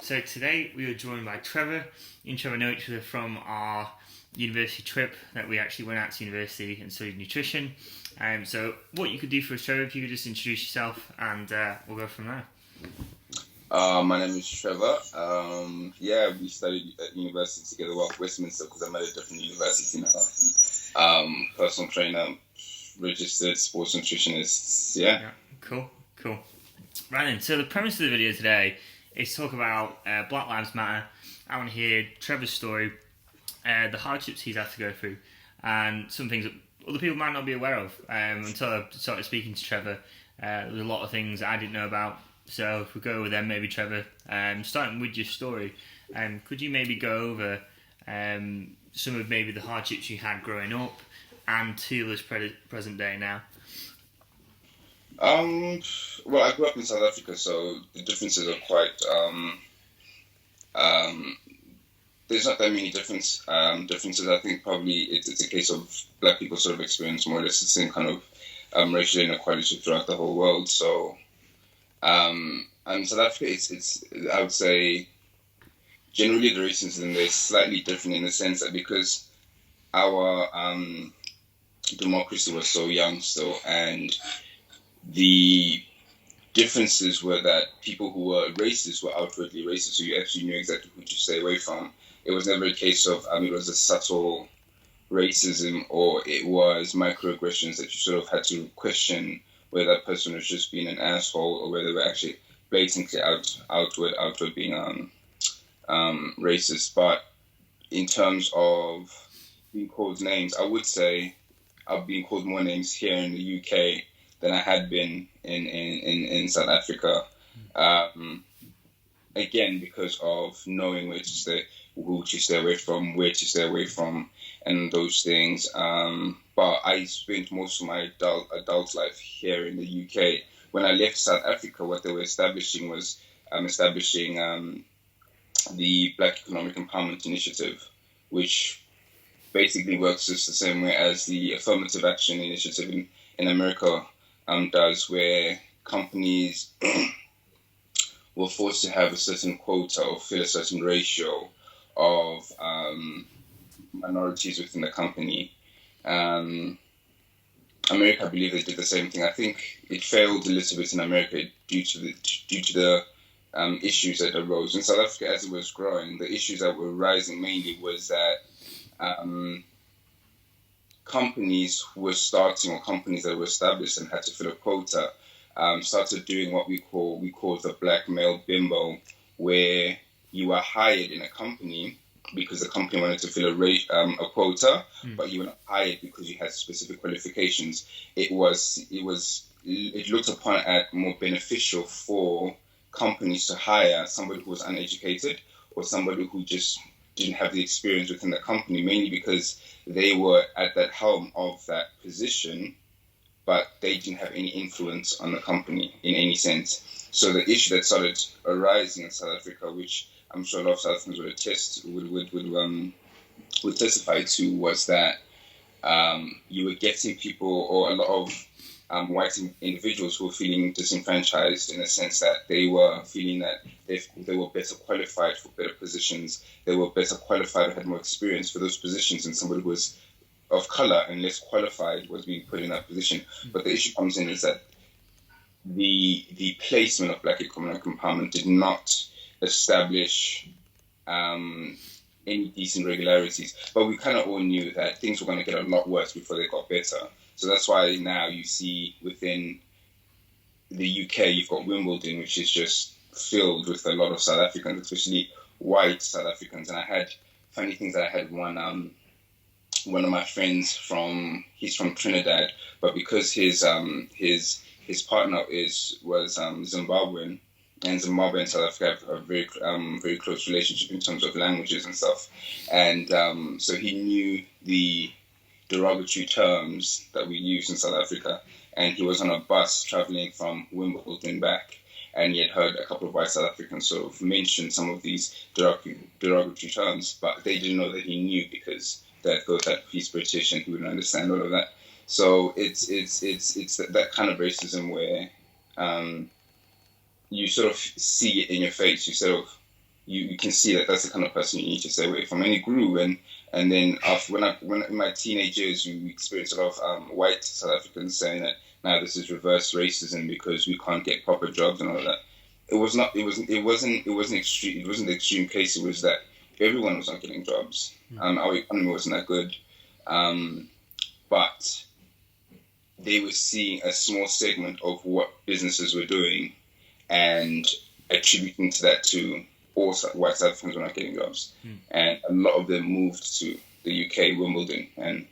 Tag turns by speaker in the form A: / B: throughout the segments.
A: So today we are joined by Trevor. You and Trevor know each other from our university trip that we actually went out to university and studied nutrition. So what you could do for us, Trevor, if you could just introduce yourself and we'll go from there.
B: My name is Trevor. We studied at university together, well, Westminster, because I'm at a different university now. Personal trainer, registered sports nutritionist, yeah.
A: Cool. Right then, so the premise of the video today is to talk about Black Lives Matter. I want to hear Trevor's story, the hardships he's had to go through, and some things that other people might not be aware of. Until I started speaking to Trevor, there was a lot of things I didn't know about. So if we go with them, maybe Trevor, starting with your story, could you maybe go over some of maybe the hardships you had growing up and to this present day now?
B: Well, I grew up in South Africa, so the differences are quite. There's not that many differences. I think probably it's a case of black people sort of experience more or less the same kind of racial inequality throughout the whole world. So, and South Africa, it's I would say generally the racism there is slightly different in the sense that because our democracy was so young still, and the differences were that people who were racist were outwardly racist, so you actually knew exactly who to stay away from. It was never a case of it was a subtle racism or it was microaggressions that you sort of had to question whether that person was just being an asshole or whether they were actually blatantly outward being racist. But in terms of being called names, I would say I've been called more names here in the UK than I had been in South Africa. Again, because of knowing where to stay, who to stay away from, where to stay away from, and those things. But I spent most of my adult life here in the UK. When I left South Africa, what they were establishing was the Black Economic Empowerment Initiative, which basically works just the same way as the Affirmative Action Initiative in America does, where companies were forced to have a certain quota or fill a certain ratio of minorities within the company. America, I believe they did the same thing. I think it failed a little bit in America due to the issues that arose. In South Africa, as it was growing, the issues that were rising mainly was that companies that were established and had to fill a quota started doing what we call the black male bimbo, where you were hired in a company because the company wanted to fill a quota, but you were not hired because you had specific qualifications. It looked upon as more beneficial for companies to hire somebody who was uneducated or somebody who just didn't have the experience within the company, mainly because they were at that helm of that position, but they didn't have any influence on the company in any sense. So the issue that started arising in South Africa, which I'm sure a lot of South Africans would testify to, was that you were getting people, or a lot of white individuals who were feeling disenfranchised in the sense that they were feeling that they were better qualified for better positions, they were better qualified or had more experience for those positions than somebody who was of color and less qualified was being put in that position. But the issue comes in is that the placement of Black economic empowerment did not establish any decent regularities. But we kind of all knew that things were going to get a lot worse before they got better. So that's why now you see within the UK, you've got Wimbledon, which is just filled with a lot of South Africans, especially white South Africans. And I had funny things that I had one of my friends he's from Trinidad, but because his partner was Zimbabwean, and Zimbabwe and South Africa have a very close relationship in terms of languages and stuff, and so he knew the derogatory terms that we use in South Africa, and he was on a bus traveling from Wimbledon back, and he had heard a couple of white South Africans sort of mention some of these derogatory terms, but they didn't know that he knew because that he's British and he wouldn't understand all of that. So it's that kind of racism where you sort of see it in your face. You sort of you can see that that's the kind of person you need to stay away from. And it grew, and then after when in my teenage years, we experienced a lot of white South Africans saying that now this is reverse racism because we can't get proper jobs and all of that. It wasn't extreme. It wasn't the extreme case. It was that everyone was not getting jobs. Our economy wasn't that good, but they were seeing a small segment of what businesses were doing and attributing to that to all white South Africans were not getting jobs. And a lot of them moved to the UK, Wimbledon, and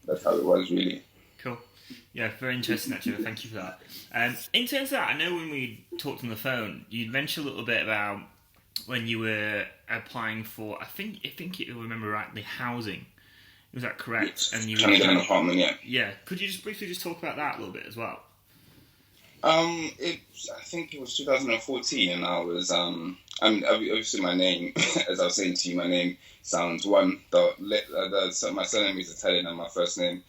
B: that's how it was really.
A: Cool. Yeah, very interesting actually. Thank you for that. In terms of that, I know when we talked on the phone, you'd mentioned a little bit about when you were applying for, I think if you remember rightly, housing. Was that correct?
B: Yes.
A: And you
B: trying to get an apartment, yeah.
A: Yeah. Could you just briefly talk about that a little bit as well?
B: I think it was 2014, and I was obviously my name, as I was saying to you, my name sounds my surname is Italian and my first name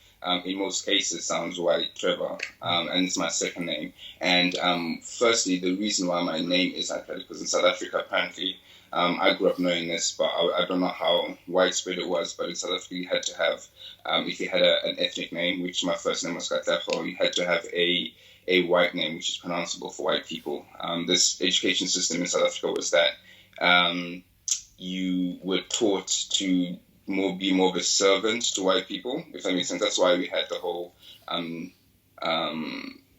B: in most cases sounds white, Trevor, and it's my second name. And firstly, the reason why my name is like that is because in South Africa, apparently, I grew up knowing this, but I don't know how widespread it was. But in South Africa, you had to have, if you had an ethnic name, which my first name was Katejo, you had to have a white name, which is pronounceable for white people. This education system in South Africa was that you were taught to be more of a servant to white people, if that makes sense. That's why we had the whole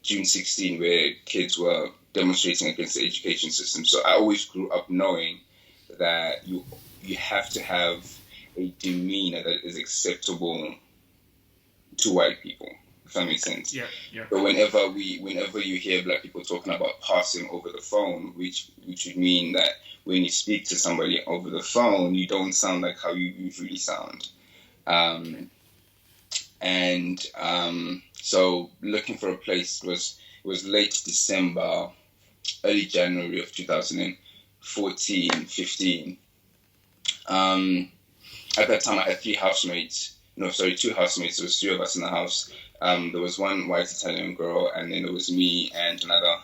B: June 16, where kids were demonstrating against the education system. So I always grew up knowing that you have to have a demeanor that is acceptable to white people, if that makes sense.
A: Yeah.
B: But whenever you hear black people talking about passing over the phone, which would mean that when you speak to somebody over the phone, you don't sound like how you usually sound. So looking for a place was late December, early January of 2014, 15. At that time, I had two housemates. There was 3 of us in the house. There was one white Italian girl, and then there was me and another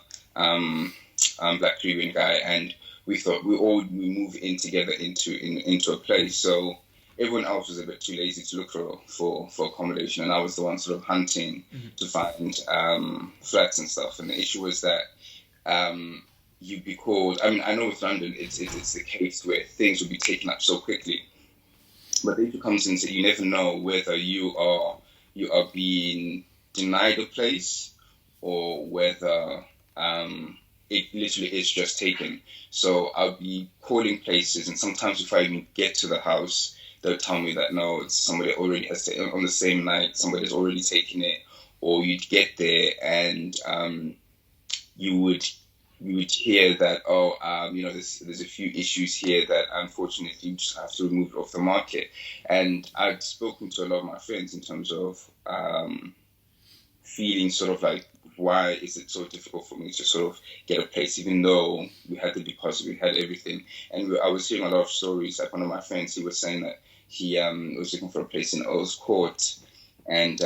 B: black Caribbean guy. And we thought we move in together into a place. So everyone else was a bit too lazy to look for accommodation, and I was the one sort of hunting to find flats and stuff. And the issue was that you'd be called. I mean, I know with London, it's the case where things will be taken up so quickly. But the issue comes in that you never know whether you are being denied a place or whether it literally is just taken. So I'll be calling places, and sometimes if I even get to the house, they'll tell me that no, it's somebody already has taken on the same night. Somebody's already taken it, or you'd get there and you would hear that there's a few issues here that unfortunately you just have to remove it off the market. And I'd spoken to a lot of my friends in terms of feeling sort of like, why is it so difficult for me to sort of get a place, even though we had the deposit, we had everything. And I was hearing a lot of stories. Like one of my friends, he was saying that he was looking for a place in Earl's Court, and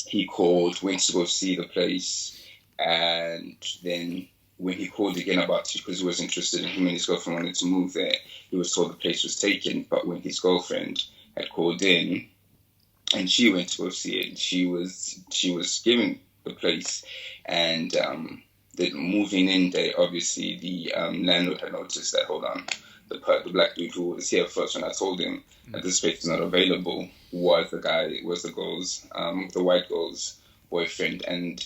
B: he went to go see the place. And then when he called again because he was interested, and him and his girlfriend wanted to move there, he was told the place was taken. But when his girlfriend had called in and she went to go see it, she was given the place. And the moving in day, obviously the landlord had noticed that, hold on, the black dude who was here first when I told him that this space is not available was the white girl's boyfriend. And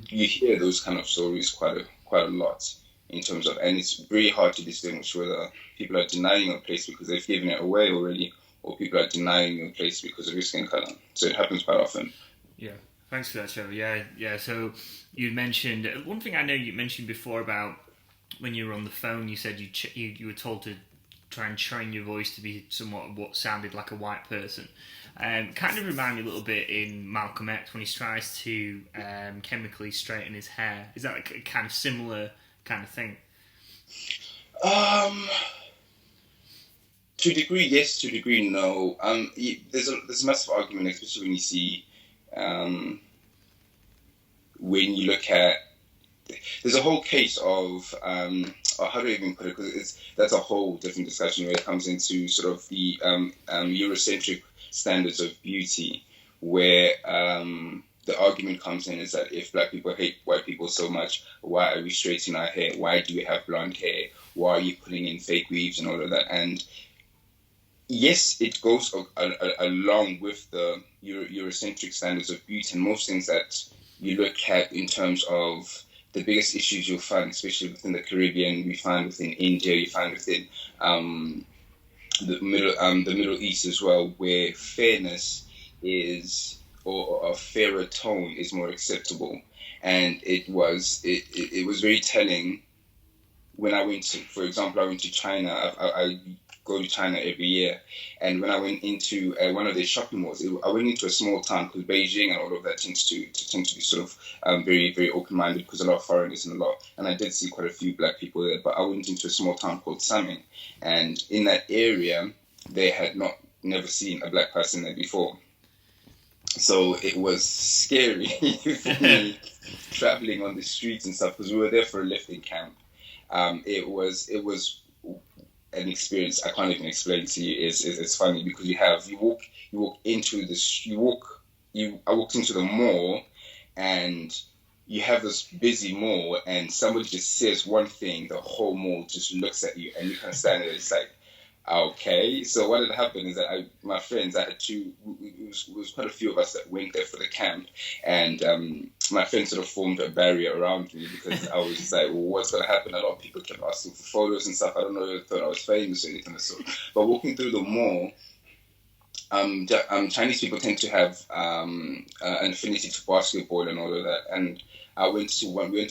B: you hear those kind of stories quite a lot in terms of, and it's very hard to distinguish whether people are denying a place because they've given it away already, or people are denying a place because of risking color. So it happens quite often.
A: Yeah, thanks for that, Trevor. Yeah. So you mentioned one thing I know you mentioned before about when you were on the phone. You said you were told to try and train your voice to be somewhat what sounded like a white person. Kind of remind me a little bit in Malcolm X when he tries to chemically straighten his hair. Is that like a kind of similar kind of thing?
B: To a degree, yes. To a degree, no. There's a massive argument, especially when you see when you look at there's a whole case of how do I even put it? Because that's a whole different discussion where it comes into sort of the Eurocentric standards of beauty, where the argument comes in is that if black people hate white people so much, why are we straightening our hair? Why do we have blonde hair? Why are you putting in fake weaves and all of that? And yes, it goes along with the Eurocentric standards of beauty and most things that you look at in terms of the biggest issues you'll find, especially within the Caribbean, we find within India, you find within the Middle East as well, where fairness is, or a fairer tone is more acceptable. And it was very telling when I went to, for example, I went to China. I go to China every year, and when I went into one of their shopping malls, I went into a small town because Beijing and all of that tend to be sort of very, very open-minded because a lot of foreigners and I did see quite a few black people there. But I went into a small town called Saming, and in that area, they had never seen a black person there before. So it was scary for me traveling on the streets and stuff because we were there for a lifting camp. It was an experience I can't even explain to you. It's funny because I walked into the mall, and you have this busy mall, and somebody just says one thing, the whole mall just looks at you, and you can stand there. It's like, okay. So what had happened is that my friends, I had two. It was quite a few of us that went there for the camp, and my friends sort of formed a barrier around me because I was just like, well, what's going to happen? A lot of people kept asking for photos and stuff. I don't know if they thought I was famous or anything of the sort. But walking through the mall, Chinese people tend to have an affinity to basketball and all of that. And we went to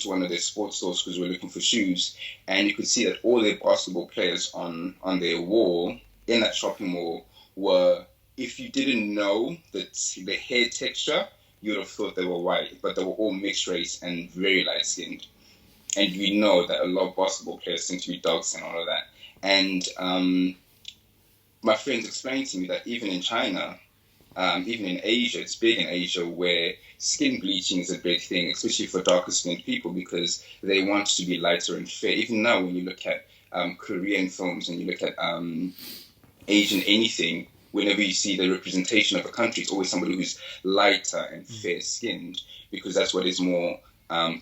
B: one of their sports stores because we were looking for shoes, and you could see that all their basketball players on their wall in that shopping mall were, if you didn't know the hair texture, you would have thought they were white, but they were all mixed race and very light skinned. And we know that a lot of basketball players tend to be dark skinned and all of that. And my friends explained to me that even in China, even in Asia, it's big in Asia where skin bleaching is a big thing, especially for darker skinned people because they want to be lighter and fair. Even now, when you look at Korean films and you look at Asian anything, whenever you see the representation of a country, it's always somebody who's lighter and fair skinned because that's what is more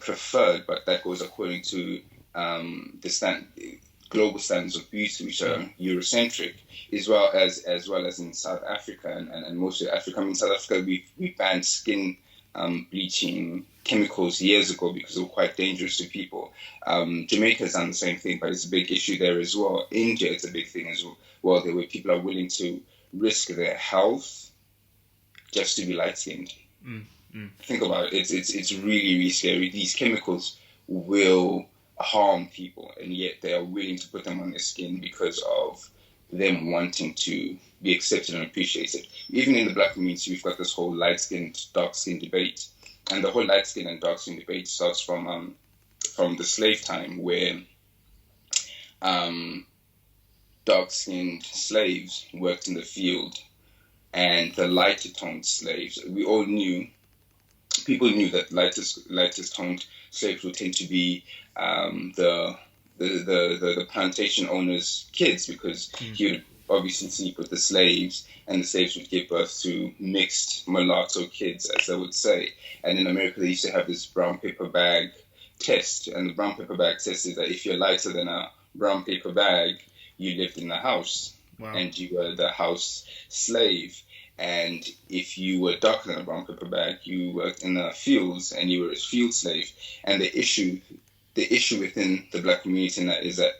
B: preferred. But that goes according to the global standards of beauty, which are Eurocentric, as well as in South Africa and most of Africa. I mean, South Africa, we banned skin bleaching chemicals years ago because they were quite dangerous to people. Jamaica's done the same thing, but it's a big issue there as well. India, it's a big thing as well, where people are willing to risk their health just to be light-skinned. Think about it. It's really, really scary. These chemicals will harm people, and yet they are willing to put them on their skin because of them wanting to be accepted and appreciated. Even in the black community, we've got this whole light-skinned, dark-skinned debate, and the whole light-skinned and dark-skinned debate starts from the slave time, where dark-skinned slaves worked in the field, and the lighter-toned slaves. People knew that lighter-toned slaves would tend to be the plantation owner's kids because he would obviously sleep with the slaves, and the slaves would give birth to mixed mulatto kids, as they would say. And in America, they used to have this brown paper bag test, and the brown paper bag test is that if you're lighter than a brown paper bag, you lived in the house. Wow. And you were the house slave. And if you were darker than a brown paper bag, you worked in the fields and you were a field slave. And the issue within the black community in that is that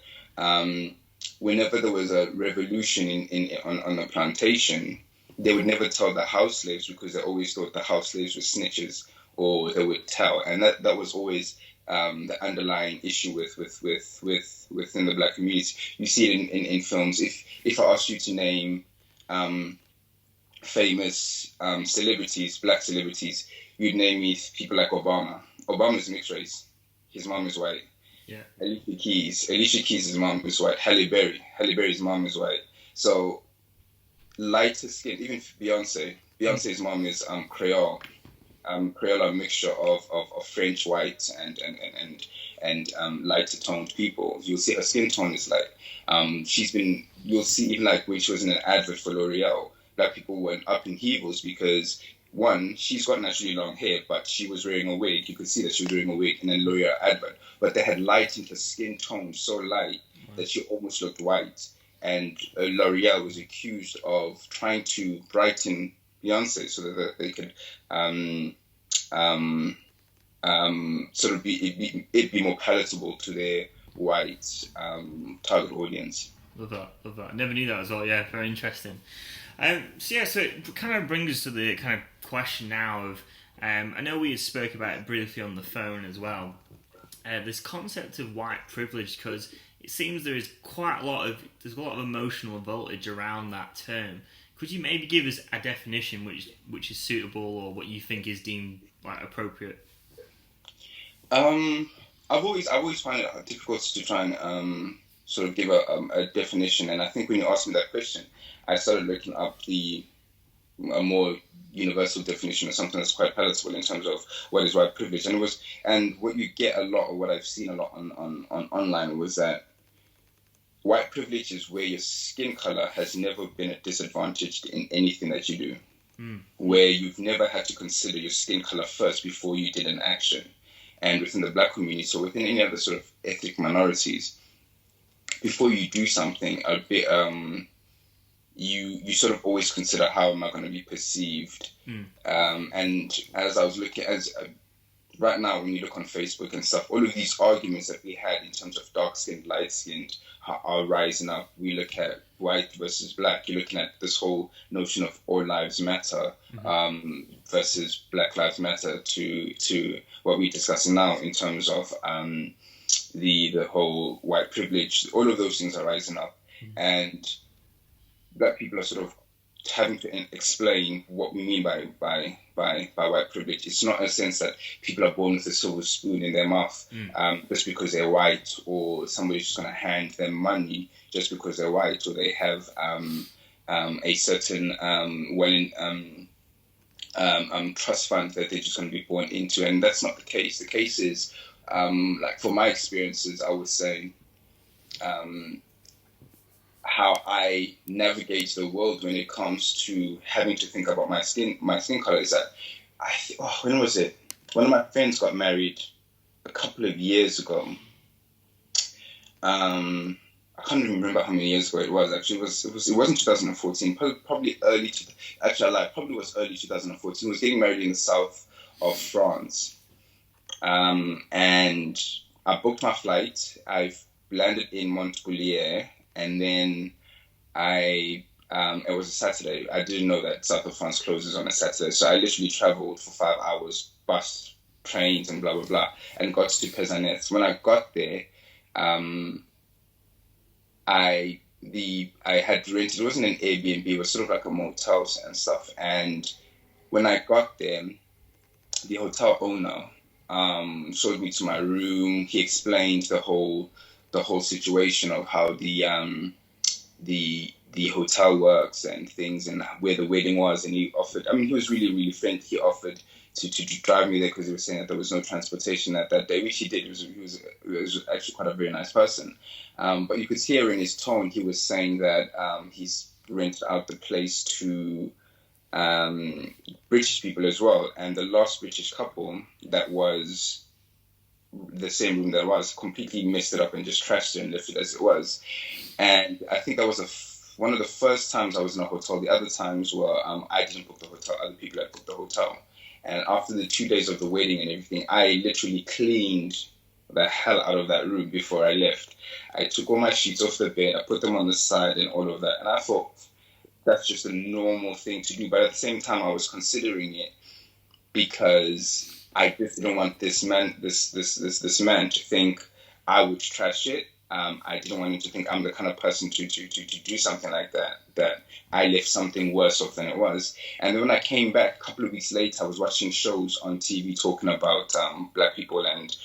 B: whenever there was a revolution on a plantation, they would never tell the house slaves because they always thought the house slaves were snitches, or they would tell. And that was always the underlying issue within the black community. You see it in films. If I asked you to name famous celebrities, black celebrities, you'd name me people like Obama. Obama's mixed race. His mom is white.
A: Yeah.
B: Alicia Keys' mom is white. Halle Berry's mom is white. So lighter skin, even Beyonce's mom is Creole. Creole mixture of French white and lighter toned people. You'll see her skin tone is like you'll see even like when she was in an advert for L'Oreal, black people went up in heavers because one, she's got naturally long hair, but she was wearing a wig. You could see that she was wearing a wig in a L'Oreal advert, but they had lightened her skin tone so light that she almost looked white. And L'Oreal was accused of trying to brighten Beyonce so that they could sort of be more palatable to their white target audience.
A: Love that. I never knew that as well. Yeah, very interesting. So it kind of brings us to the kind of question now of, I know we spoke about it briefly on the phone as well, this concept of white privilege, because it seems there's a lot of emotional voltage around that term. Could you maybe give us a definition which is suitable or what you think is deemed like appropriate?
B: I've always found it difficult to try and sort of give a definition, and I think when you asked me that question, I started looking up a more universal definition of something that's quite palatable in terms of what is white privilege, and what you get a lot of what I've seen a lot on online was that white privilege is where your skin color has never been a disadvantage in anything that you do, where you've never had to consider your skin color first before you did an action. And within the black community, so within any other sort of ethnic minorities, before you do something, a bit, you sort of always consider, how am I going to be perceived? And as I was looking, right now when you look on Facebook and stuff, all of these arguments that we had in terms of dark-skinned, light-skinned are rising up. We look at white versus black. You're looking at this whole notion of all lives matter versus Black Lives Matter to what we're discussing now in terms of the whole white privilege. All of those things are rising up, and black people are sort of having to explain what we mean by white privilege. It's not a sense that people are born with a silver spoon in their mouth just because they're white, or somebody's just going to hand them money just because they're white, or they have a certain trust fund that they're just going to be born into. And that's not the case. The case is, like for my experiences, I would say how I navigate the world when it comes to having to think about my skin color is that when was it? One of my friends got married a couple of years ago. I can't even remember how many years ago it was. Actually, it wasn't 2014. Probably early. Probably was early 2014. He was getting married in the south of France, and I booked my flight. I've landed in Montpellier. And then it was a Saturday. I didn't know that south of France closes on a Saturday. So I literally traveled for 5 hours, bus, trains, and blah, blah, blah, and got to Pezanet. When I got there, I had rented, it wasn't an Airbnb, it was sort of like a motel and stuff. And when I got there, the hotel owner showed me to my room. He explained the whole situation of how the hotel works and things, and where the wedding was. And he offered, he was really, really friendly. He offered to drive me there because he was saying that there was no transportation that day, which he did. He was actually quite a very nice person. But you could hear in his tone, he was saying that he's rented out the place to British people as well. And the last British couple that was the same room that was completely messed it up and just trashed it and left it as it was. And I think that was one of the first times I was in a hotel. The other times were I didn't book the hotel, other people had booked the hotel. And after the 2 days of the wedding and everything, I literally cleaned the hell out of that room before I left. I took all my sheets off the bed, I put them on the side and all of that. And I thought that's just a normal thing to do. But at the same time, I was considering it because I just didn't want this man to think I would trash it. I didn't want him to think I'm the kind of person to do something like that I left something worse off than it was. And then when I came back a couple of weeks later, I was watching shows on TV talking about black people and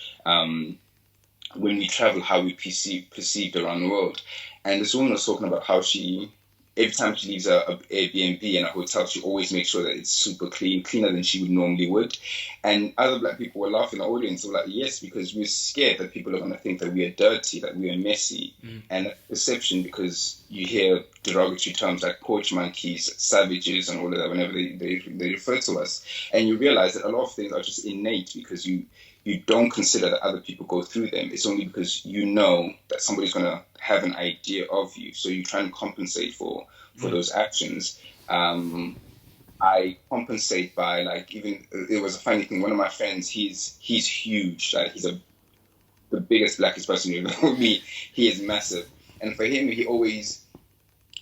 B: when we travel, how we perceived around the world. And this woman was talking about how she every time she leaves a Airbnb and a hotel, she always makes sure that it's super clean, cleaner than she would normally would. And other black people were laughing in the audience. They were like, yes, because we're scared that people are going to think that we are dirty, that we are messy. And that perception, because you hear derogatory terms like porch monkeys, savages, and all of that whenever they refer to us. And you realize that a lot of things are just innate because you don't consider that other people go through them. It's only because you know that somebody's going to have an idea of you. So you try and compensate for those actions. I compensate by, like, even, it was a funny thing. One of my friends, he's huge. Like, he's the biggest, blackest person you ever meet. He is massive. And for him, he always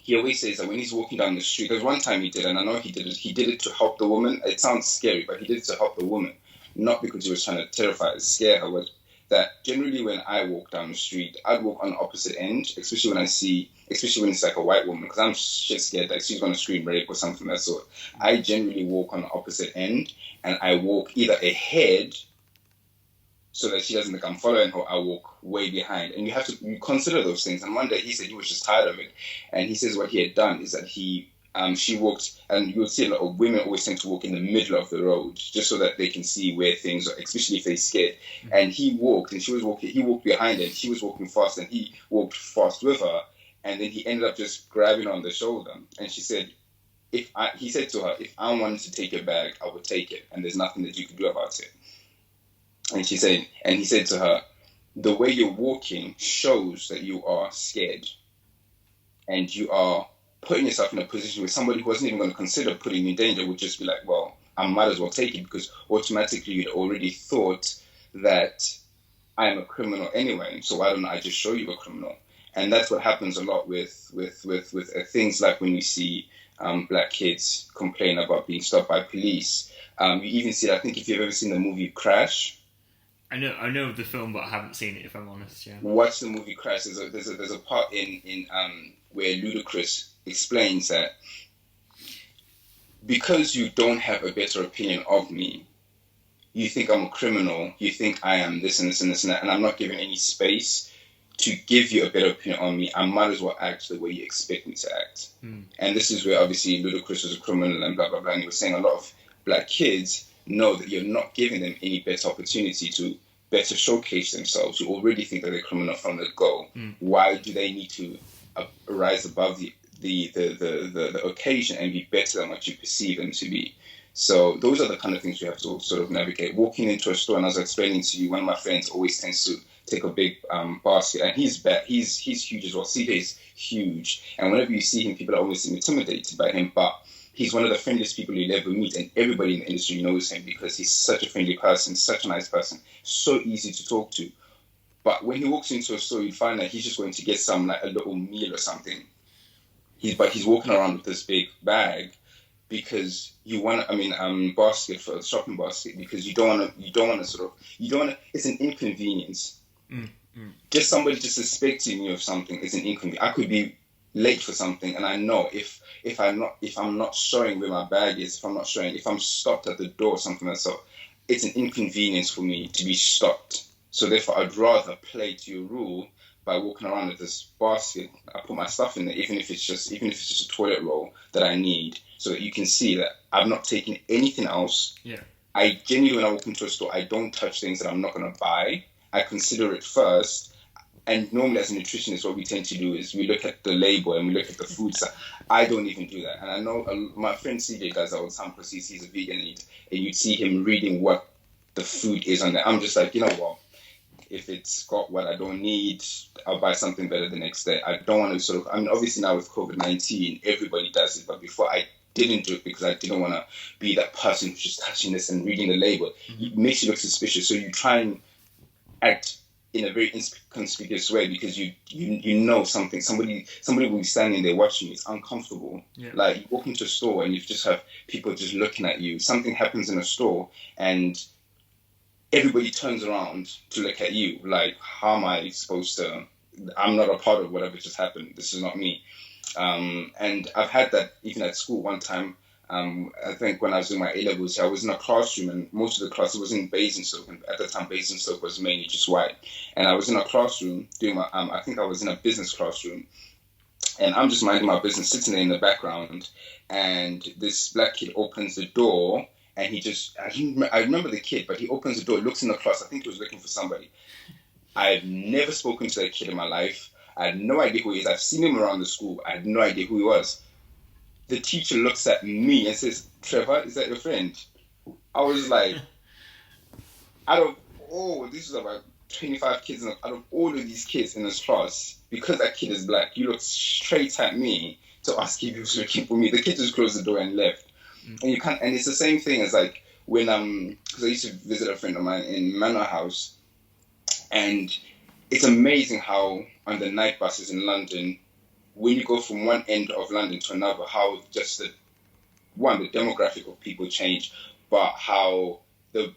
B: says that when he's walking down the street, there's one time he did, and I know he did it to help the woman. It sounds scary, but he did it to help the woman. Not because he was trying to terrify her, scare her, was that generally when I walk down the street, I'd walk on the opposite end, especially when it's like a white woman, because I'm just scared that she's going to scream rape or something of that sort. I generally walk on the opposite end, and I walk either ahead so that she doesn't think I'm following her. I walk way behind. And you consider those things. And one day he said he was just tired of it. And he says what he had done is that she walked, and you'll see a lot of women always tend to walk in the middle of the road just so that they can see where things are, especially if they're scared. And he walked, and he walked behind her, and she was walking fast, and he walked fast with her. And then he ended up just grabbing her on the shoulder. And she said, he said to her, if I wanted to take your bag, I would take it. And there's nothing that you could do about it. And he said to her, the way you're walking shows that you are scared. And you are putting yourself in a position where somebody who wasn't even going to consider putting you in danger would just be like, well, I might as well take it, because automatically you'd already thought that I'm a criminal anyway. So why don't I just show you a criminal? And that's what happens a lot with things like when you see black kids complain about being stopped by police. You even see, I think if you've ever seen the movie Crash.
A: I know of the film, but I haven't seen it, if I'm honest. Yeah.
B: Watch the movie Crash. There's a part in where Ludacris explains that because you don't have a better opinion of me, you think I'm a criminal, you think I am this and this and this and that, and I'm not giving any space to give you a better opinion on me. I might as well act the way you expect me to act. And this is where obviously Ludacris was a criminal and blah, blah, blah. And he was saying a lot of black kids know that you're not giving them any better opportunity to better showcase themselves. You already think that they're criminal from the go. Why do they need to rise above the occasion and be better than what you perceive them to be? So those are the kind of things we have to sort of navigate. Walking into a store, and as I was explaining to you, one of my friends always tends to take a big basket, and he's huge as well. CJ is huge, and whenever you see him, people are always intimidated by him, but he's one of the friendliest people you'll ever meet, and everybody in the industry knows him because he's such a friendly person, such a nice person, so easy to talk to. But when he walks into a store, you find that he's just going to get some, like a little meal or something. But he's walking around with this big bag because basket for a shopping basket, because you don't want to. It's an inconvenience. Just somebody just suspecting you of something is an inconvenience. I could be late for something, and I know if I'm not showing where my bag is, if I'm stopped at the door or something like that, it's an inconvenience for me to be stopped. So therefore, I'd rather play to your rule by walking around with this basket. I put my stuff in there, even if it's just a toilet roll that I need, so that you can see that I've not taken anything else.
A: Yeah.
B: I genuinely, when I walk into a store, I don't touch things that I'm not going to buy. I consider it first. And normally as a nutritionist, what we tend to do is we look at the label and we look at the food stuff. I don't even do that. And I know my friend CJ does that all the time because he's a vegan, and you'd see him reading what the food is on there. I'm just like, you know what? If it's got what I don't need, I'll buy something better the next day. I don't want to obviously now with COVID-19, everybody does it. But before, I didn't do it because I didn't want to be that person who's just touching this and reading the label. It makes you look suspicious. So you try and act in a very inconspicuous way because you know something. Somebody will be standing there watching you. It's uncomfortable. Yeah. Like you walk into a store and you just have people just looking at you. Something happens in a store and everybody turns around to look at you. Like, how am I supposed to? I'm not a part of whatever just happened. This is not me. And I've had that even at school one time. I think when I was doing my A-levels, I was in a classroom, and most of the class, it was in Basingstoke, and at the time Basingstoke was mainly just white. And I was in a classroom doing my, I think I was in a business classroom, and I'm just minding my business, sitting there in the background, and this black kid opens the door, and I remember the kid, but he opens the door, looks in the class, I think he was looking for somebody. I've never spoken to that kid in my life. I had no idea who he is. I've seen him around the school. I had no idea who he was. The teacher looks at me and says, Trevor, is that your friend? I was like, this is about 25 kids, out of all of these kids in this class, because that kid is black, you look straight at me to ask if he was looking for me. The kid just closed the door and left. And you can't, and it's the same thing as like when because I used to visit a friend of mine in Manor House, and it's amazing how on the night buses in London, when you go from one end of London to another, how just the demographic of people change, but how the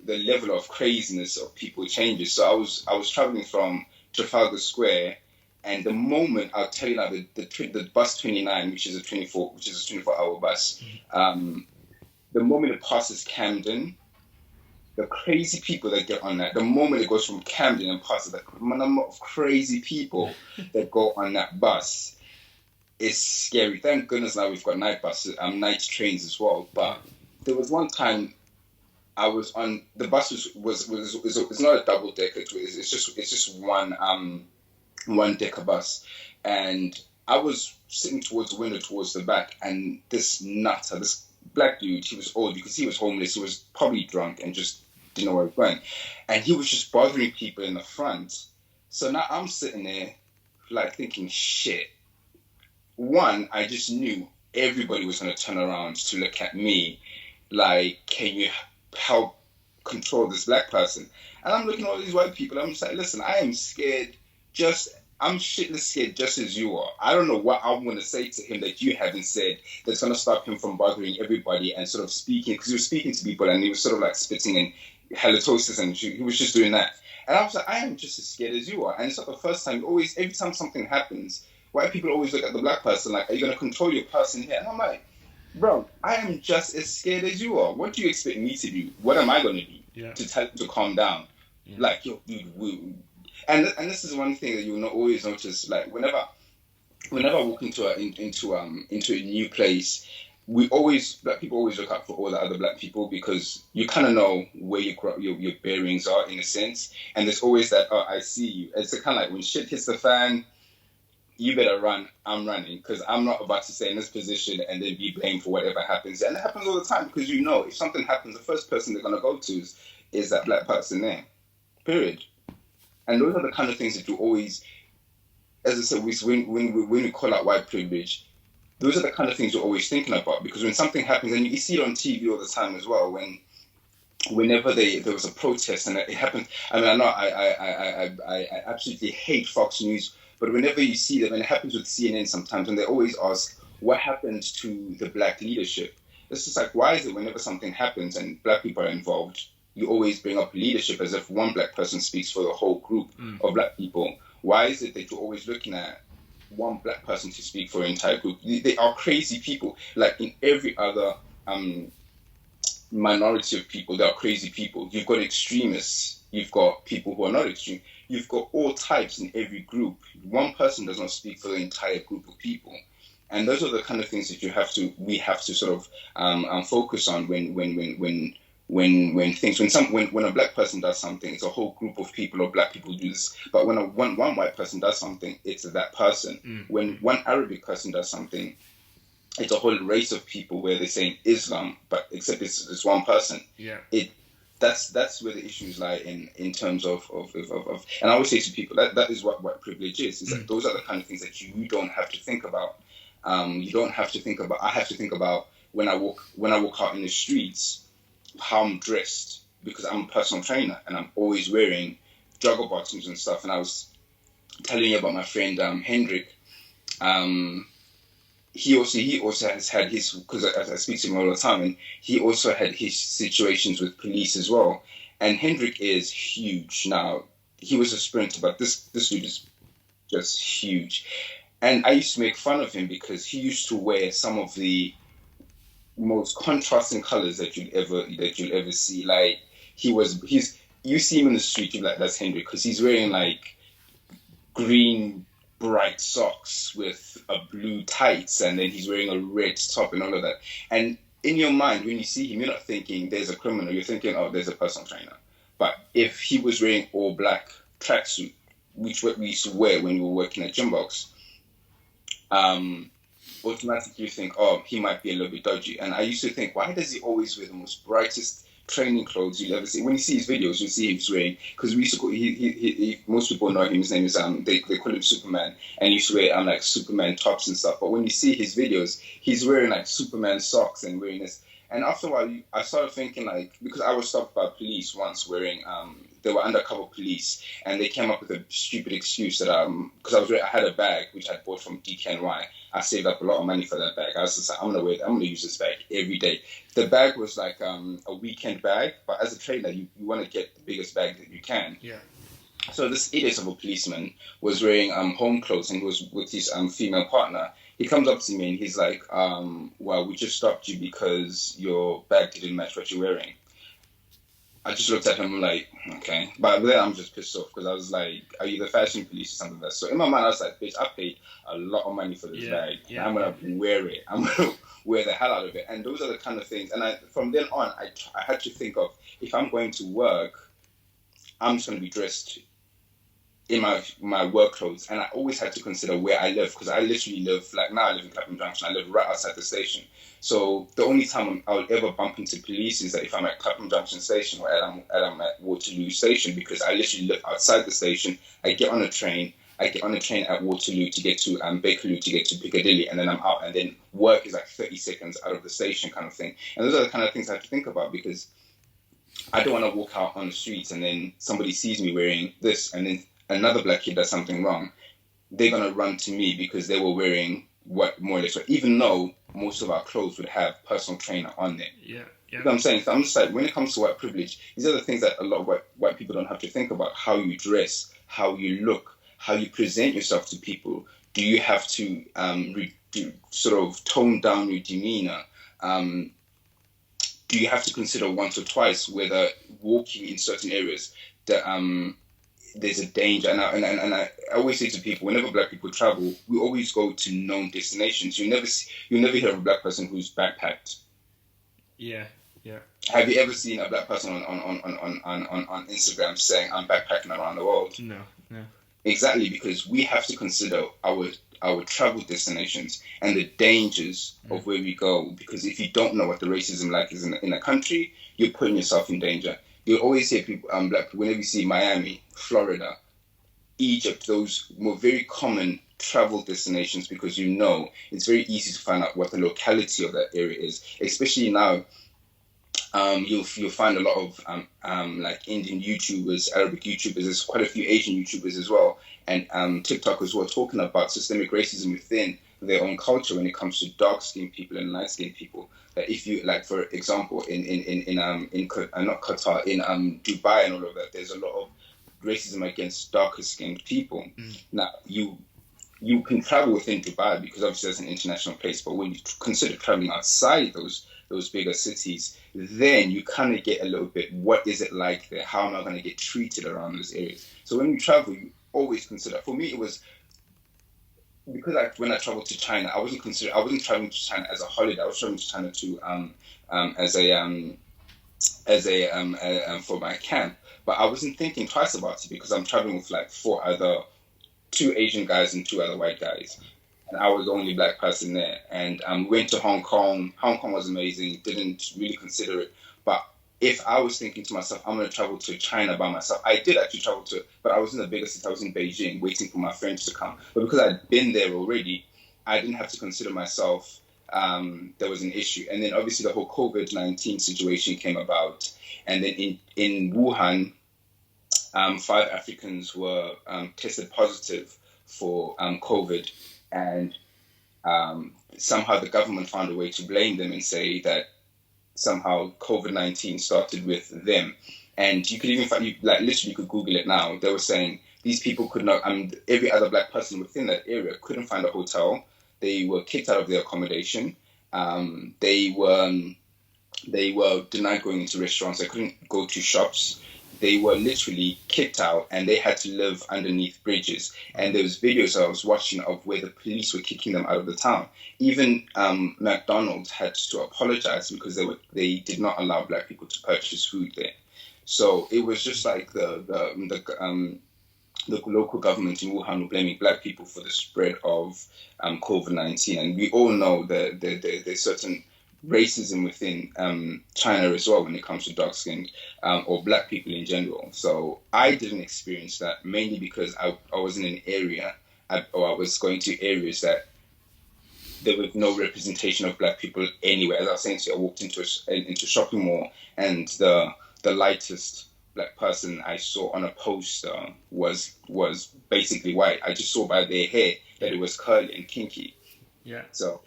B: level of craziness of people changes. So I was traveling from Trafalgar Square, and the moment, I'll tell you now, the bus 29, which is a 24-hour bus, the moment it passes Camden, the crazy people that get on that, the moment it goes from Camden and passes, the number of crazy people that go on that bus is scary. Thank goodness now we've got night buses, night trains as well. But there was one time I was on the bus was it's not a double decker. It's just one decker bus, and I was sitting towards the window, towards the back, and this black dude, he was old because he was homeless. He was probably drunk and just didn't know where he was going, and he was just bothering people in the front. So now I'm sitting there, like thinking, shit. One, I just knew everybody was going to turn around to look at me, like, can you help control this black person? And I'm looking at all these white people. I'm just like, listen, I am scared. I'm shitless scared just as you are. I don't know what I'm going to say to him that you haven't said that's going to stop him from bothering everybody and sort of speaking, because he was speaking to people and he was sort of like spitting in halitosis, and he was just doing that. And I was like, I am just as scared as you are. And it's not the first time. Every time something happens, white people always look at the black person like, are you going to control your person here? And I'm like, bro, I am just as scared as you are. What do you expect me to do? What am I going to do to tell you to calm down? Yeah. Like, and this is one thing that you will not always notice. Like, whenever I walk into a new place, black people always look out for all the other black people, because you kind of know where your bearings are in a sense. And there's always that, oh, I see you. It's kind of like when shit hits the fan, you better run. I'm running, because I'm not about to stay in this position and then be blamed for whatever happens. And it happens all the time, because if something happens, the first person they're going to go to is that black person there. Period. And those are the kind of things that you always, as I said, when we call out white privilege, those are the kind of things you're always thinking about. Because when something happens, and you see it on TV all the time as well, whenever there was a protest and it happened, I mean, I know I absolutely hate Fox News, but whenever you see them, and it happens with CNN sometimes, and they always ask, what happened to the black leadership? It's just like, why is it whenever something happens and black people are involved, you always bring up leadership as if one black person speaks for the whole group of black people? Why is it that you're always looking at one black person to speak for an entire group? They are crazy people. Like in every other minority of people, there are crazy people. You've got extremists. You've got people who are not extreme. You've got all types in every group. One person does not speak for the entire group of people. And those are the kind of things that we have to sort of focus on when a black person does something, it's a whole group of people or black people do this. But when one white person does something, it's that person. When one Arabic person does something, it's a whole race of people, where they're saying Islam, but except it's one person.
A: Yeah.
B: That's where the issues lie in terms of and I always say to people that is what white privilege is. It's like those are the kind of things that you don't have to think about. You don't have to think about. I have to think about when I walk out in the streets, how I'm dressed, because I'm a personal trainer and I'm always wearing jogger bottoms and stuff. And I was telling you about my friend Hendrik. He also has had his, because I speak to him all the time, and he also had his situations with police as well. And Hendrik is huge now. He was a sprinter, but this dude is just huge. And I used to make fun of him because he used to wear some of the most contrasting colors that you'll ever see. Like you see him in the street, you're like, that's Hendrik, because he's wearing like green bright socks with a blue tights, and then he's wearing a red top and all of that. And in your mind, when you see him, you're not thinking there's a criminal. You're thinking, oh, there's a personal trainer. But if he was wearing all black tracksuit, which what we used to wear when we were working at Gymbox, automatically you think, oh, he might be a little bit dodgy. And I used to think, why does he always wear the most brightest training clothes you'll ever see? When you see his videos, you'll see him wearing, because we used to call, most people know him, his name is, they call him Superman, and he used to wear like Superman tops and stuff. But when you see his videos, he's wearing like Superman socks and wearing this. And after a while, I started thinking, like, because I was stopped by police once wearing, they were undercover police, and they came up with a stupid excuse that, because I had a bag which I bought from DKNY. I saved up a lot of money for that bag. I was just like, I'm gonna use this bag every day. The bag was like a weekend bag, but as a trainer, you want to get the biggest bag that you can.
A: Yeah.
B: So this idiot of a policeman was wearing home clothes, and he was with his female partner. He comes up to me and he's like, well, we just stopped you because your bag didn't match what you're wearing. I just looked at him like, okay. But then I'm just pissed off because I was like, are you the fashion police or something like that? So in my mind, I was like, bitch, I paid a lot of money for this bag. Yeah, and I'm going to wear it. I'm going to wear the hell out of it. And those are the kind of things. And from then on, I had to think of, if I'm going to work, I'm just going to be dressed in my work clothes. And I always had to consider where I live, because I literally live, like now I live in Clapham Junction, I live right outside the station. So the only time I'll ever bump into police is that if I'm at Clapham Junction Station or I'm at Waterloo Station, because I literally live outside the station. I get on a train at Waterloo to get to Bakerloo to get to Piccadilly, and then I'm out, and then work is like 30 seconds out of the station kind of thing. And those are the kind of things I have to think about, because I don't want to walk out on the streets and then somebody sees me wearing this, and then another black kid does something wrong. They're going to run to me because they were wearing what more or less, even though most of our clothes would have personal trainer on there.
A: Yeah.
B: You know what I'm saying? So I'm just like, when it comes to white privilege, these are the things that a lot of white people don't have to think about. How you dress, how you look, how you present yourself to people. Do you have to sort of tone down your demeanor? Do you have to consider once or twice whether walking in certain areas that there's a danger? And I always say to people, whenever black people travel, we always go to known destinations. You'll never hear of a black person who's backpacked.
A: Yeah.
B: Have you ever seen a black person on Instagram saying, I'm backpacking around the world?
A: No.
B: Exactly, because we have to consider our travel destinations and the dangers of where we go. Because if you don't know what the racism like is in a country, you're putting yourself in danger. You always hear people, black people, whenever you see Miami, Florida, Egypt, those more very common travel destinations, because it's very easy to find out what the locality of that area is. Especially now, you'll find a lot of like Indian YouTubers, Arabic YouTubers. There's quite a few Asian YouTubers as well, and TikTok as well, talking about systemic racism within their own culture when it comes to dark-skinned people and light-skinned people. That if you, like, for example, in not Qatar, in Dubai and all of that, there's a lot of racism against darker-skinned people. Now you can travel within Dubai because obviously that's an international place, but when you consider traveling outside those bigger cities, then you kind of get a little bit, what is it like there? How am I going to get treated around those areas? So when you travel, you always consider. For me, it was because when I traveled to China, I wasn't traveling to China as a holiday. I was traveling to China for my camp. But I wasn't thinking twice about it because I'm traveling with like two Asian guys and two other white guys. And I was the only black person there. And went to Hong Kong. Hong Kong was amazing. Didn't really consider it. But if I was thinking to myself, I'm going to travel to China by myself, I did actually travel but I was in the bigger city. I was in Beijing waiting for my friends to come. But because I'd been there already, I didn't have to consider myself. There was an issue. And then obviously the whole COVID-19 situation came about. And then in Wuhan, 5 Africans were tested positive for COVID. And somehow the government found a way to blame them and say that somehow COVID-19 started with them. And you could even find, literally you could Google it now. They were saying these people could not, every other black person within that area couldn't find a hotel. They were kicked out of their accommodation. They were denied going into restaurants. They couldn't go to shops. they were literally kicked out and they had to live underneath bridges. And there was videos I was watching of where the police were kicking them out of the town. Even McDonald's had to apologize because they did not allow black people to purchase food there. So it was just like the local government in Wuhan were blaming black people for the spread of COVID-19. And we all know that there's certain racism within China as well when it comes to dark-skinned or black people in general. So I didn't experience that, mainly because I was in an area, or I was going to areas that there was no representation of black people anywhere. As I was saying to you, I walked into a shopping mall, and the lightest black person I saw on a poster was basically white. I just saw by their hair that it was curly and kinky.
A: Yeah.
B: So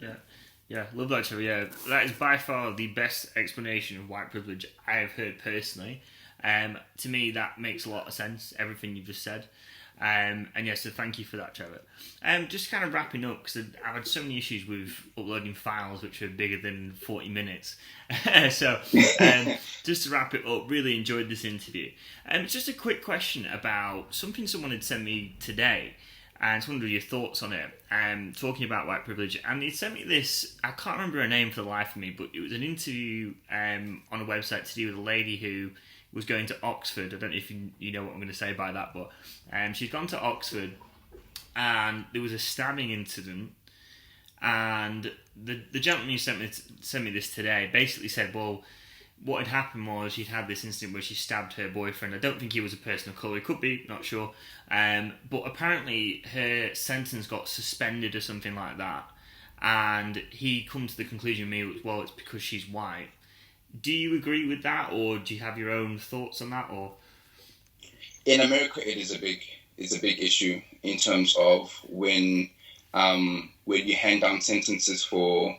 A: yeah, love that, Trevor. Yeah, that is by far the best explanation of white privilege I have heard personally. To me, that makes a lot of sense, everything you've just said. And yeah, so thank you for that, Trevor. Just kind of wrapping up, because I've had so many issues with uploading files which are bigger than 40 minutes. So just to wrap it up, really enjoyed this interview. Just a quick question about something someone had sent me today. And I just wondered your thoughts on it, talking about white privilege. And they sent me this, I can't remember her name for the life of me, but it was an interview on a website to do with a lady who was going to Oxford. I don't know if you know what I'm going to say by that, but she's gone to Oxford, and there was a stabbing incident. And the gentleman who sent me this today basically said, well, what had happened was she'd had this incident where she stabbed her boyfriend. I don't think he was a person of colour. It could be, not sure. But apparently her sentence got suspended or something like that. And he come to the conclusion, well, it's because she's white. Do you agree with that, or do you have your own thoughts on that? Or
B: in America, it is a big issue in terms of when you hand down sentences for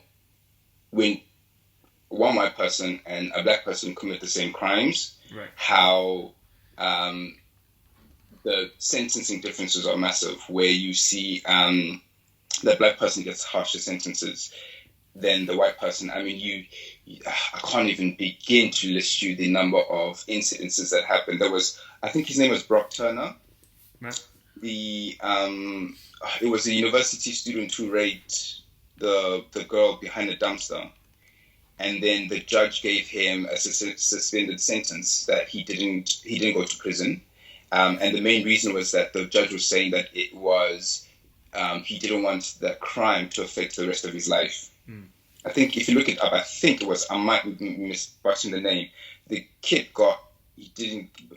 B: when one white person and a black person commit the same crimes,
A: right.
B: How the sentencing differences are massive, where you see the black person gets harsher sentences than the white person. I mean, I can't even begin to list you the number of incidences that happened. There was, I think his name was Brock Turner.
A: Right.
B: It was a university student who raped the girl behind a dumpster. And then the judge gave him a suspended sentence that he didn't go to prison. And the main reason was that the judge was saying that it was, he didn't want that crime to affect the rest of his life. I think if you look it up, I might be misbutchering the name. The kid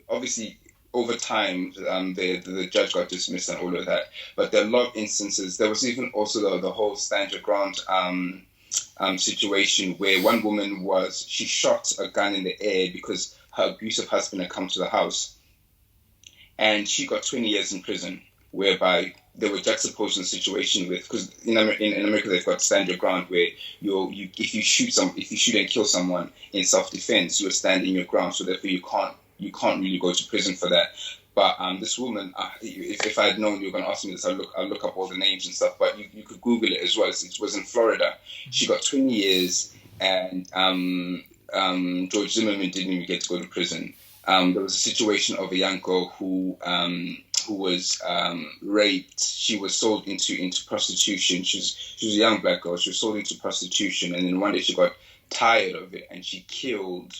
B: obviously over time, the judge got dismissed and all of that. But there are a lot of instances. There was even also the whole stand your ground situation where one woman she shot a gun in the air because her abusive husband had come to the house, and she got 20 years in prison, whereby they were juxtaposed in a situation with, because in America they've got stand your ground where if you shoot and kill someone in self-defense, you're standing your ground, so therefore you can't really go to prison for that. But this woman, if I had known you were going to ask me this, I'll look up all the names and stuff. But you could Google it as well. It was in Florida. She got 20 years, and George Zimmerman didn't even get to go to prison. There was a situation of a young girl who was raped. She was sold into prostitution. She was a young black girl. She was sold into prostitution, and then one day she got tired of it, and she killed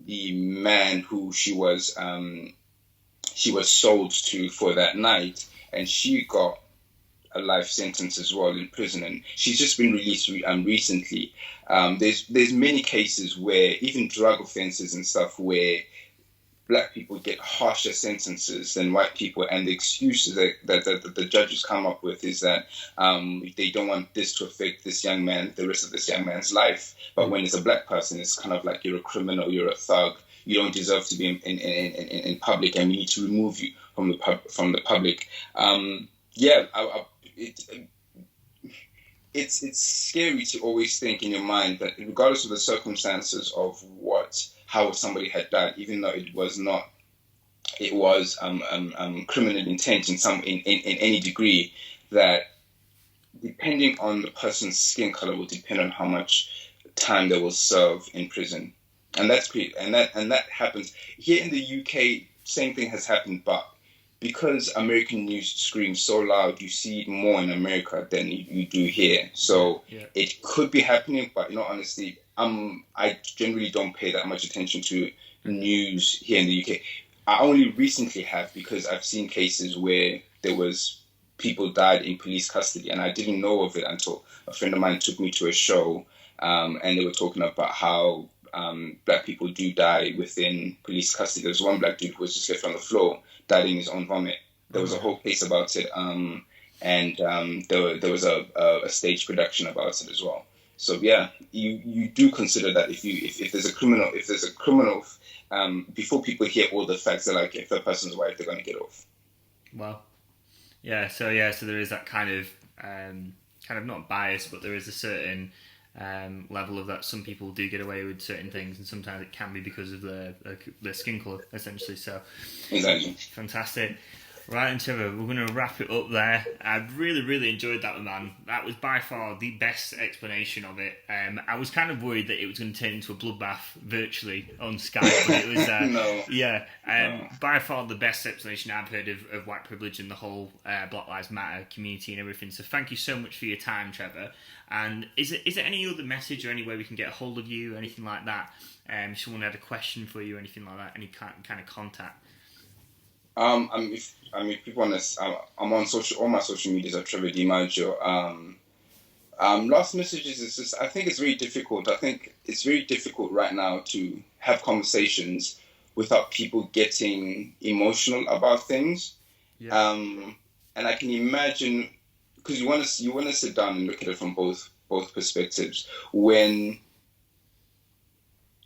B: the man who she was sold to for that night, and she got a life sentence as well in prison, and she's just been released recently. There's many cases where even drug offences and stuff where black people get harsher sentences than white people, and the excuses that the judges come up with is that they don't want this to affect the rest of this young man's life. But when it's a black person, it's kind of like you're a criminal, you're a thug, you don't deserve to be in public, and we need to remove you from the public. It's scary to always think in your mind that regardless of the circumstances of how somebody had died, even though it was criminal intent in any degree, that depending on the person's skin color will depend on how much time they will serve in prison. And that's great. And that happens here in the UK. same thing has happened, but because American news screams so loud, you see it more in America than you do here. So it could be happening, but honestly, I generally don't pay that much attention to news here in the UK. I only recently have, because I've seen cases where there was people died in police custody, and I didn't know of it until a friend of mine took me to a show, and they were talking about how black people do die within police custody. There was one black dude who was just left on the floor, died in his own vomit. There was a whole case about it, and there was a stage production about it as well. So yeah, you do consider that if there's a criminal, before people hear all the facts, they're like, if that person's white, they're going to get off.
A: Well, yeah. So there is that kind of not bias, but there is a certain level of that. Some people do get away with certain things, and sometimes it can be because of their skin colour, essentially. So,
B: exactly.
A: Fantastic. Right, and Trevor, we're going to wrap it up there. I really, really enjoyed that, man. That was by far the best explanation of it. I was kind of worried that it was going to turn into a bloodbath virtually on Skype, but it was,
B: No.
A: By far the best explanation I've heard of white privilege and the whole Black Lives Matter community and everything. So thank you so much for your time, Trevor. And is there any other message or any way we can get a hold of you, anything like that? If someone had a question for you, anything like that, any kind of contact?
B: If people want to, I'm on all my social medias are Trevor Di Maggio. Last messages is just, I think it's very difficult. I think it's very difficult right now to have conversations without people getting emotional about things. Yeah. And I can imagine, because you want to sit down and look at it from both perspectives. When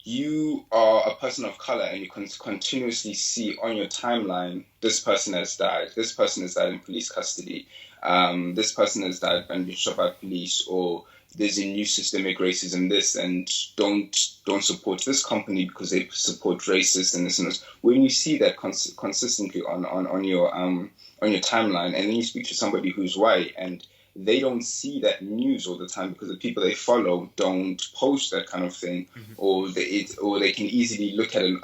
B: you are a person of color and you can continuously see on your timeline, this person has died in police custody, this person has died and been shot by police, or there's a new systemic racism, this, and don't support this company because they support racist and this and this. When you see that consistently on your timeline, and then you speak to somebody who's white and they don't see that news all the time because the people they follow don't post that kind of thing, or they can easily look at an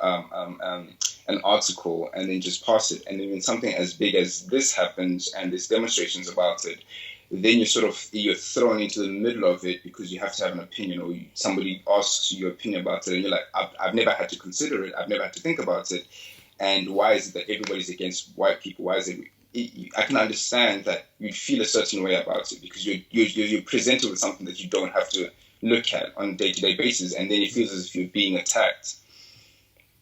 B: article and then just pass it. And then when something as big as this happens and there's demonstrations about it, then you're thrown into the middle of it because you have to have an opinion, or somebody asks you your opinion about it, and you're like, I've never had to consider it, I've never had to think about it, and why is it that everybody's against white people? Why is it? I can understand that you feel a certain way about it because you're presented with something that you don't have to look at on a day-to-day basis, and then it feels as if you're being attacked.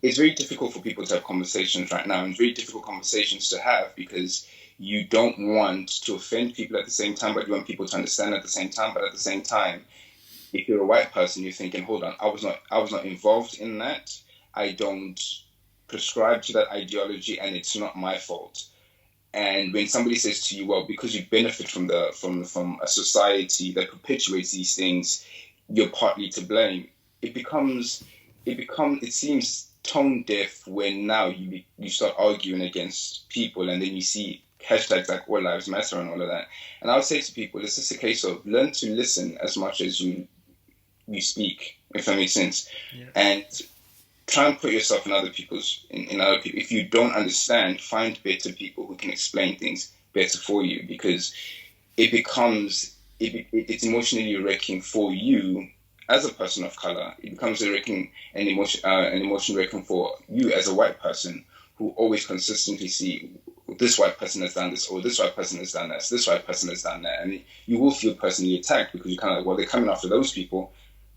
B: It's very difficult for people to have conversations right now, and very difficult conversations to have because you don't want to offend people at the same time, but you want people to understand at the same time. But at the same time, if you're a white person, you're thinking, hold on, I was not involved in that. I don't prescribe to that ideology, and it's not my fault. And when somebody says to you, well, because you benefit from a society that perpetuates these things, you're partly to blame. It seems tone deaf when now you start arguing against people, and then you see hashtags like All Lives Matter and all of that. And I would say to people, it's just a case of learn to listen as much as you speak, if that makes sense. Yeah. And try and put yourself in other people. If you don't understand, find better people who can explain things better for you, because it's emotionally wrecking for you as a person of color. It becomes an emotion wrecking for you as a white person who always consistently see this white person has done this, or this white person has done this white person has done that, and you will feel personally attacked because you're kind of like, well, they're coming after those people.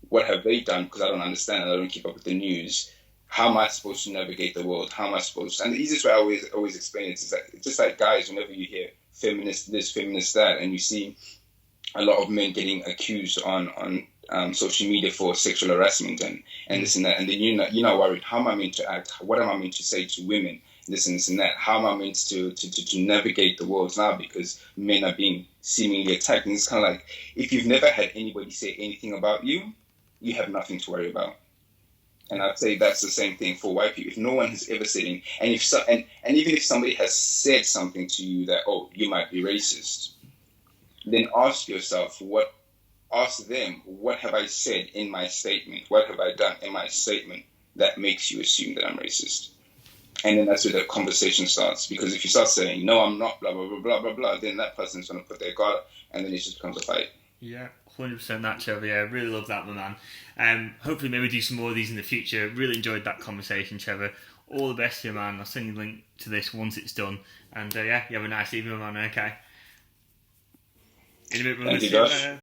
B: What have they done? Because I don't understand. I don't keep up with the news. How am I supposed to navigate the world? How am I supposed to? And the easiest way I always explain it is that it's just like guys, whenever you hear feminist this, feminist that, and you see a lot of men getting accused on social media for sexual harassment and this and that, and then you're not worried. How am I meant to act? What am I meant to say to women? This and this and that. How am I meant to navigate the world now because men are being seemingly attacked? And it's kind of like, if you've never had anybody say anything about you, you have nothing to worry about. And I'd say that's the same thing for white people. If no one has ever said anything, and even if somebody has said something to you that, oh, you might be racist, then ask them, what have I said in my statement? What have I done in my statement that makes you assume that I'm racist? And then that's where the conversation starts. Because if you start saying, no, I'm not, blah, blah, blah, blah, blah, blah, then that person's going to put their guard up, and then it just becomes a fight.
A: Yeah, 100% that, Trevor. Yeah, really love that, my man. Hopefully maybe do some more of these in the future. Really enjoyed that conversation, Trevor. All the best to you, man. I'll send you a link to this once it's done. And yeah, you have a nice evening, man, okay? In a bit,
B: Thank you, Josh.